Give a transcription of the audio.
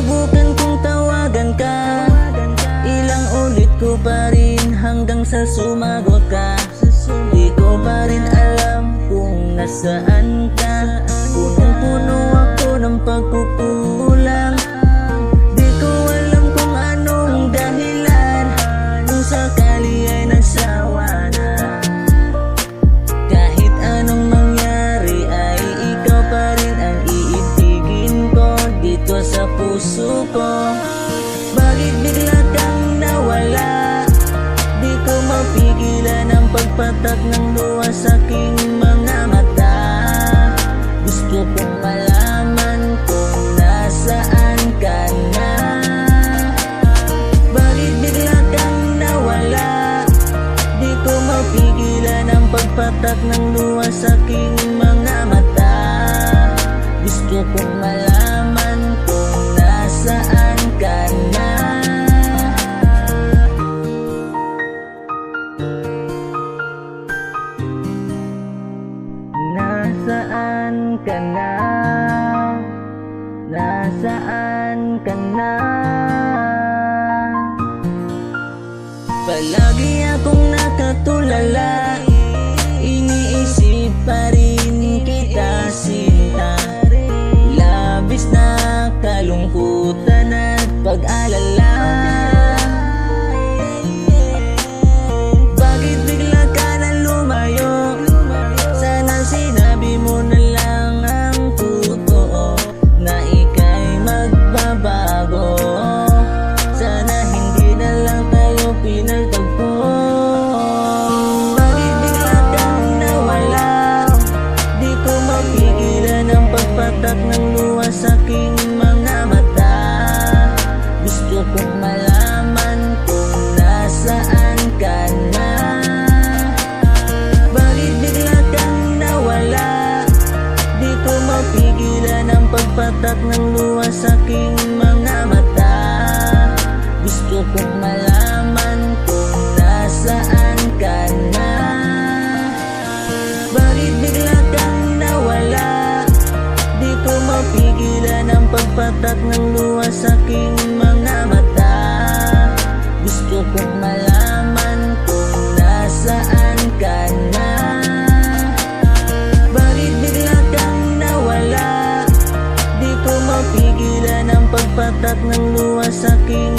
sinubukan kong tawagan ka, ilang ulit ko pa rin hanggang sa sumagot ka. Di ko pa rin alam kung nasaan ka. Punong-puno ako ng pagkukulang. Di ko alam kung anong dahilan, kung sakali ay nagsawa na. Kahit anong mangyari ay ikaw pa rin ang iibigin ko dito sa puso ko. Bakit bigla kang nawala? Di ko mapigilan ang pagpatak ng luha sa aking mga mata. Gusto kong malaman kung nasaan ka na. Bakit bigla kang nawala? Di ko mapigilan ang pagpatak ng luha sa aking mga mata. Gusto kong malaman kung nasaan ka na. Nasaan ka na? Nasaan ka na? Palagi akong nakatulala, iniisip pa rin kita sinta. Labis na kalungkutan at pag-alala. Bakit bigla ka na lumayo? Sana sinabi mo na lang ang totoo, na ika'y magbabago. Sana hindi na lang tayo pinagtagpo. Bakit bigla kang nawala? Di ko mapigilan ang pagpatak ng luha sa aking mga mata. Gusto kong malaman kung nasaan ka na. Bakit bigla kang nawala? Di ko mapigilan ang pagpatak ng luha sa aking mga mata. Gusto kong malaman kung nasaan ka na. Bakit bigla kang nawala? Di ko mapigilan ang pagpatak ng luha sa aking mga mata. Gusto kong malaman kung nasaan ka na. Bakit bigla kang nawala? Di ko mapigilan ang pagpatak ng luha sa aking